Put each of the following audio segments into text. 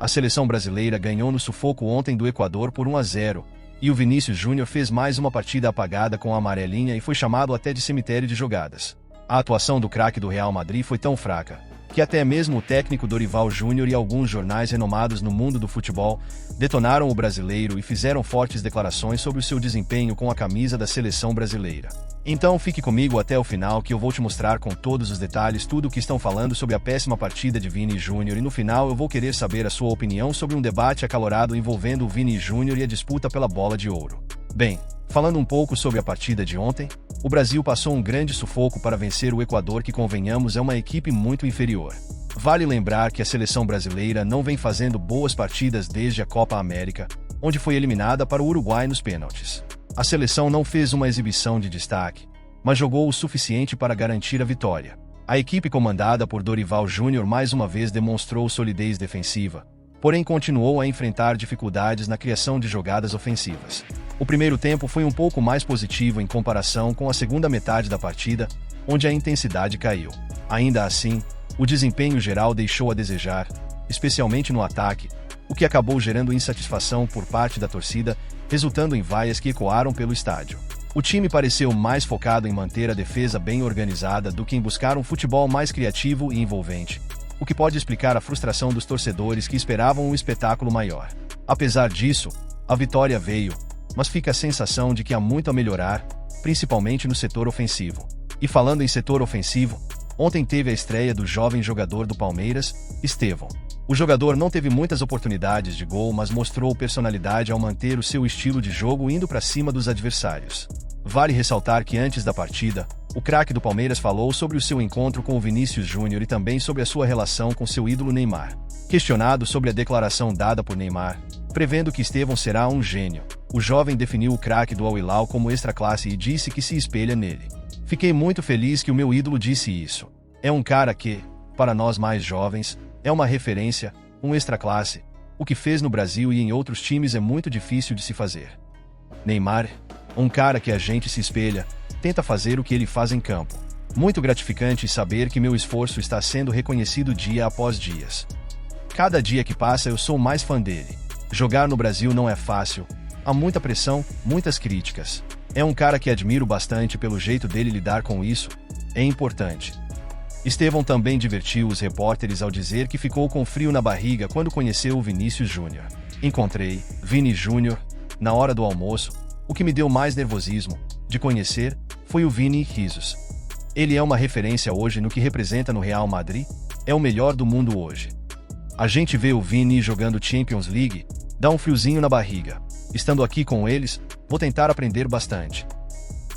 A seleção brasileira ganhou no sufoco ontem do Equador por 1-0, e o Vinícius Júnior fez mais uma partida apagada com a amarelinha e foi chamado até de cemitério de jogadas. A atuação do craque do Real Madrid foi tão fraca, que até mesmo o técnico Dorival Júnior e alguns jornais renomados no mundo do futebol detonaram o brasileiro e fizeram fortes declarações sobre o seu desempenho com a camisa da seleção brasileira. Então fique comigo até o final que eu vou te mostrar com todos os detalhes tudo o que estão falando sobre a péssima partida de Vini Júnior e no final eu vou querer saber a sua opinião sobre um debate acalorado envolvendo o Vini Júnior e a disputa pela bola de ouro. Bem, falando um pouco sobre a partida de ontem, o Brasil passou um grande sufoco para vencer o Equador, que convenhamos é uma equipe muito inferior. Vale lembrar que a seleção brasileira não vem fazendo boas partidas desde a Copa América, onde foi eliminada para o Uruguai nos pênaltis. A seleção não fez uma exibição de destaque, mas jogou o suficiente para garantir a vitória. A equipe comandada por Dorival Júnior mais uma vez demonstrou solidez defensiva, porém continuou a enfrentar dificuldades na criação de jogadas ofensivas. O primeiro tempo foi um pouco mais positivo em comparação com a segunda metade da partida, onde a intensidade caiu. Ainda assim, o desempenho geral deixou a desejar, especialmente no ataque, o que acabou gerando insatisfação por parte da torcida, resultando em vaias que ecoaram pelo estádio. O time pareceu mais focado em manter a defesa bem organizada do que em buscar um futebol mais criativo e envolvente, o que pode explicar a frustração dos torcedores que esperavam um espetáculo maior. Apesar disso, a vitória veio, mas fica a sensação de que há muito a melhorar, principalmente no setor ofensivo. E falando em setor ofensivo, ontem teve a estreia do jovem jogador do Palmeiras, Estevão. O jogador não teve muitas oportunidades de gol, mas mostrou personalidade ao manter o seu estilo de jogo indo para cima dos adversários. Vale ressaltar que antes da partida, o craque do Palmeiras falou sobre o seu encontro com o Vinícius Júnior e também sobre a sua relação com seu ídolo Neymar. Questionado sobre a declaração dada por Neymar, prevendo que Estevão será um gênio, o jovem definiu o craque do Al Hilal como extra-classe e disse que se espelha nele. Fiquei muito feliz que o meu ídolo disse isso. É um cara que, para nós mais jovens, é uma referência, um extra-classe. O que fez no Brasil e em outros times é muito difícil de se fazer. Neymar, um cara que a gente se espelha, tenta fazer o que ele faz em campo. Muito gratificante saber que meu esforço está sendo reconhecido dia após dia. Cada dia que passa eu sou mais fã dele. Jogar no Brasil não é fácil, há muita pressão, muitas críticas. É um cara que admiro bastante pelo jeito dele lidar com isso, é importante. Estevão também divertiu os repórteres ao dizer que ficou com frio na barriga quando conheceu o Vinícius Júnior. Encontrei Vini Júnior na hora do almoço. O que me deu mais nervosismo de conhecer foi o Vini Risos. Ele é uma referência hoje no que representa no Real Madrid, é o melhor do mundo hoje. A gente vê o Vini jogando Champions League, dá um friozinho na barriga. Estando aqui com eles, vou tentar aprender bastante.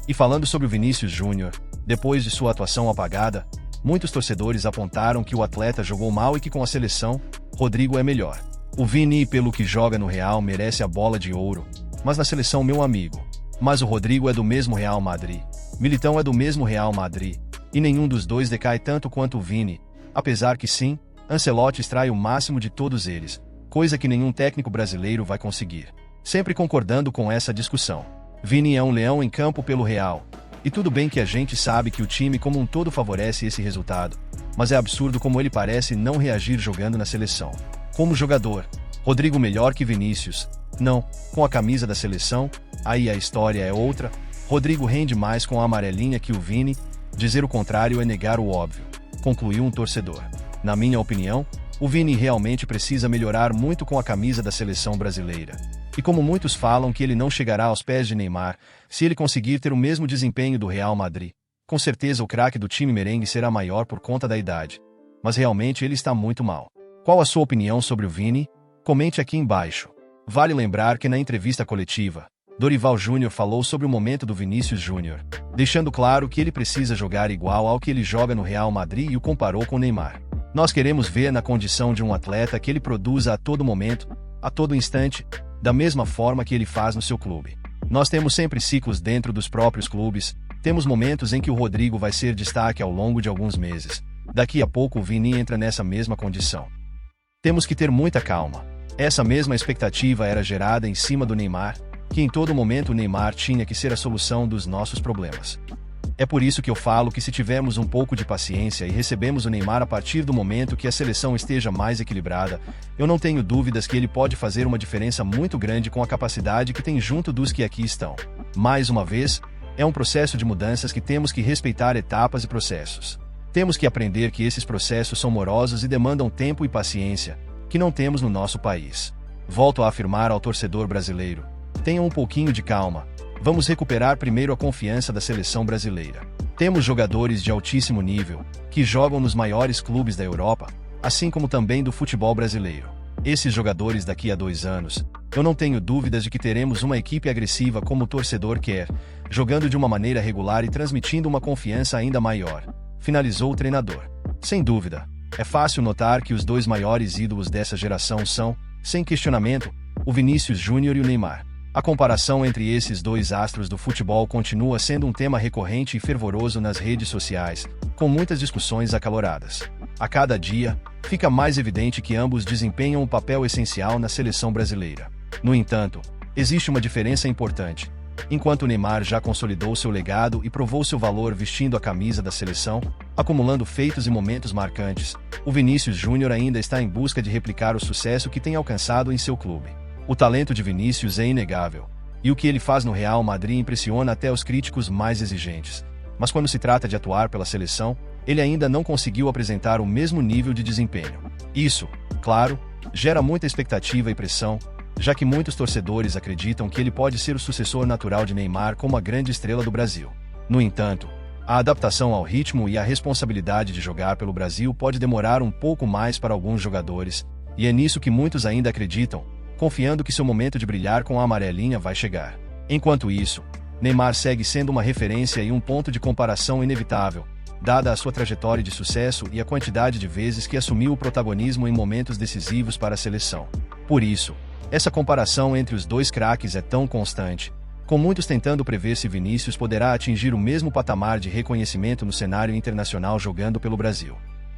E falando sobre o Vinícius Júnior, depois de sua atuação apagada, muitos torcedores apontaram que o atleta jogou mal e que com a seleção, Rodrigo é melhor. O Vini, pelo que joga no Real, merece a bola de ouro, mas na seleção meu amigo. Mas o Rodrigo é do mesmo Real Madrid, Militão é do mesmo Real Madrid, e nenhum dos dois decai tanto quanto o Vini, apesar que sim, Ancelotti extrai o máximo de todos eles, coisa que nenhum técnico brasileiro vai conseguir. Sempre concordando com essa discussão. Vini é um leão em campo pelo Real. E tudo bem que a gente sabe que o time como um todo favorece esse resultado, mas é absurdo como ele parece não reagir jogando na seleção. Como jogador, Rodrigo melhor que Vinícius? Não, com a camisa da seleção, aí a história é outra. Rodrigo rende mais com a amarelinha que o Vini, dizer o contrário é negar o óbvio, concluiu um torcedor. Na minha opinião, o Vini realmente precisa melhorar muito com a camisa da seleção brasileira. E como muitos falam que ele não chegará aos pés de Neymar, se ele conseguir ter o mesmo desempenho do Real Madrid, com certeza o craque do time merengue será maior por conta da idade. Mas realmente ele está muito mal. Qual a sua opinião sobre o Vini? Comente aqui embaixo. Vale lembrar que na entrevista coletiva, Dorival Júnior falou sobre o momento do Vinícius Júnior, deixando claro que ele precisa jogar igual ao que ele joga no Real Madrid e o comparou com Neymar. Nós queremos ver na condição de um atleta que ele produza a todo momento, a todo instante, da mesma forma que ele faz no seu clube. Nós temos sempre ciclos dentro dos próprios clubes, temos momentos em que o Rodrigo vai ser destaque ao longo de alguns meses. Daqui a pouco o Vini entra nessa mesma condição. Temos que ter muita calma. Essa mesma expectativa era gerada em cima do Neymar, que em todo momento o Neymar tinha que ser a solução dos nossos problemas. É por isso que eu falo que se tivermos um pouco de paciência e recebemos o Neymar a partir do momento que a seleção esteja mais equilibrada, eu não tenho dúvidas que ele pode fazer uma diferença muito grande com a capacidade que tem junto dos que aqui estão. Mais uma vez, é um processo de mudanças que temos que respeitar etapas e processos. Temos que aprender que esses processos são morosos e demandam tempo e paciência, que não temos no nosso país. Volto a afirmar ao torcedor brasileiro: tenham um pouquinho de calma. Vamos recuperar primeiro a confiança da seleção brasileira. Temos jogadores de altíssimo nível, que jogam nos maiores clubes da Europa, assim como também do futebol brasileiro. Esses jogadores daqui a 2 anos, eu não tenho dúvidas de que teremos uma equipe agressiva como o torcedor quer, jogando de uma maneira regular e transmitindo uma confiança ainda maior. Finalizou o treinador. Sem dúvida, é fácil notar que os 2 maiores ídolos dessa geração são, sem questionamento, o Vinícius Júnior e o Neymar. A comparação entre esses 2 astros do futebol continua sendo um tema recorrente e fervoroso nas redes sociais, com muitas discussões acaloradas. A cada dia, fica mais evidente que ambos desempenham um papel essencial na seleção brasileira. No entanto, existe uma diferença importante. Enquanto o Neymar já consolidou seu legado e provou seu valor vestindo a camisa da seleção, acumulando feitos e momentos marcantes, o Vinícius Júnior ainda está em busca de replicar o sucesso que tem alcançado em seu clube. O talento de Vinícius é inegável, e o que ele faz no Real Madrid impressiona até os críticos mais exigentes. Mas quando se trata de atuar pela seleção, ele ainda não conseguiu apresentar o mesmo nível de desempenho. Isso, claro, gera muita expectativa e pressão, já que muitos torcedores acreditam que ele pode ser o sucessor natural de Neymar como a grande estrela do Brasil. No entanto, a adaptação ao ritmo e a responsabilidade de jogar pelo Brasil pode demorar um pouco mais para alguns jogadores, e é nisso que muitos ainda acreditam, confiando que seu momento de brilhar com a amarelinha vai chegar. Enquanto isso, Neymar segue sendo uma referência e um ponto de comparação inevitável, dada a sua trajetória de sucesso e a quantidade de vezes que assumiu o protagonismo em momentos decisivos para a seleção. Por isso, essa comparação entre os 2 craques é tão constante, com muitos tentando prever se Vinícius poderá atingir o mesmo patamar de reconhecimento no cenário internacional jogando pelo Brasil.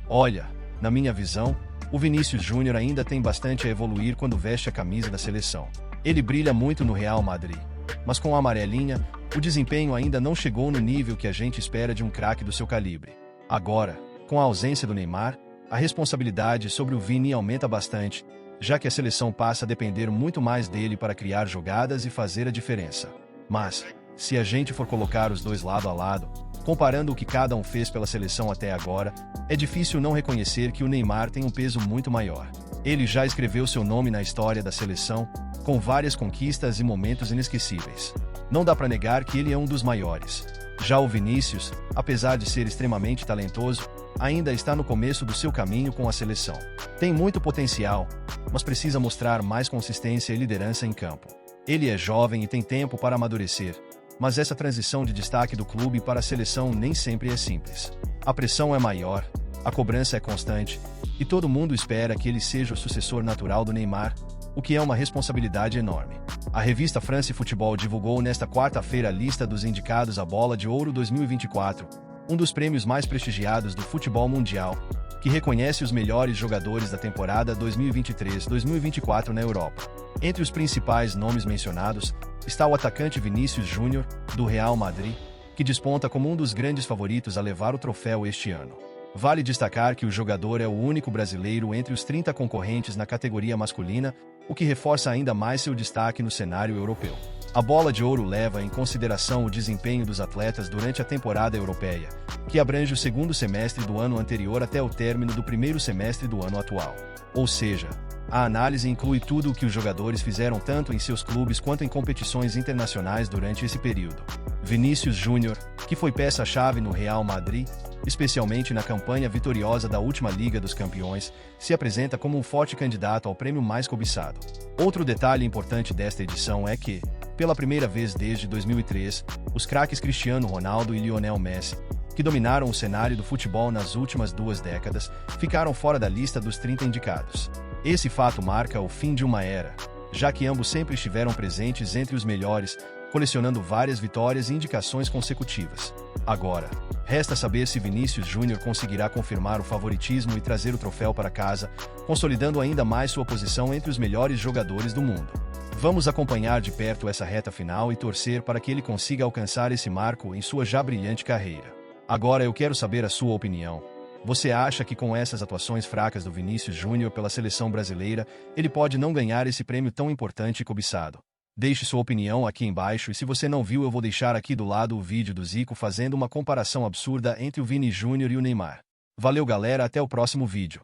Olha, na minha visão, o Vinícius Júnior ainda tem bastante a evoluir quando veste a camisa da seleção. Ele brilha muito no Real Madrid, mas com a amarelinha, o desempenho ainda não chegou no nível que a gente espera de um craque do seu calibre. Agora, com a ausência do Neymar, a responsabilidade sobre o Vini aumenta bastante, já que a seleção passa a depender muito mais dele para criar jogadas e fazer a diferença. Mas, se a gente for colocar os 2 lado a lado, comparando o que cada um fez pela seleção até agora, é difícil não reconhecer que o Neymar tem um peso muito maior. Ele já escreveu seu nome na história da seleção, com várias conquistas e momentos inesquecíveis. Não dá para negar que ele é um dos maiores. Já o Vinícius, apesar de ser extremamente talentoso, ainda está no começo do seu caminho com a seleção. Tem muito potencial, mas precisa mostrar mais consistência e liderança em campo. Ele é jovem e tem tempo para amadurecer, mas essa transição de destaque do clube para a seleção nem sempre é simples. A pressão é maior, a cobrança é constante, e todo mundo espera que ele seja o sucessor natural do Neymar, o que é uma responsabilidade enorme. A revista France Football divulgou nesta quarta-feira a lista dos indicados à Bola de Ouro 2024, um dos prêmios mais prestigiados do futebol mundial, que reconhece os melhores jogadores da temporada 2023-2024 na Europa. Entre os principais nomes mencionados, está o atacante Vinícius Júnior, do Real Madrid, que desponta como um dos grandes favoritos a levar o troféu este ano. Vale destacar que o jogador é o único brasileiro entre os 30 concorrentes na categoria masculina, o que reforça ainda mais seu destaque no cenário europeu. A Bola de Ouro leva em consideração o desempenho dos atletas durante a temporada europeia, que abrange o 2º semestre do ano anterior até o término do 1º semestre do ano atual. Ou seja, a análise inclui tudo o que os jogadores fizeram tanto em seus clubes quanto em competições internacionais durante esse período. Vinícius Júnior, que foi peça-chave no Real Madrid, especialmente na campanha vitoriosa da última Liga dos Campeões, se apresenta como um forte candidato ao prêmio mais cobiçado. Outro detalhe importante desta edição é que, pela primeira vez desde 2003, os craques Cristiano Ronaldo e Lionel Messi, que dominaram o cenário do futebol nas últimas 2 décadas, ficaram fora da lista dos 30 indicados. Esse fato marca o fim de uma era, já que ambos sempre estiveram presentes entre os melhores, colecionando várias vitórias e indicações consecutivas. Agora, resta saber se Vinícius Júnior conseguirá confirmar o favoritismo e trazer o troféu para casa, consolidando ainda mais sua posição entre os melhores jogadores do mundo. Vamos acompanhar de perto essa reta final e torcer para que ele consiga alcançar esse marco em sua já brilhante carreira. Agora eu quero saber a sua opinião. Você acha que com essas atuações fracas do Vinícius Júnior pela seleção brasileira, ele pode não ganhar esse prêmio tão importante e cobiçado? Deixe sua opinião aqui embaixo e se você não viu eu vou deixar aqui do lado o vídeo do Zico fazendo uma comparação absurda entre o Vini Júnior e o Neymar. Valeu galera, até o próximo vídeo.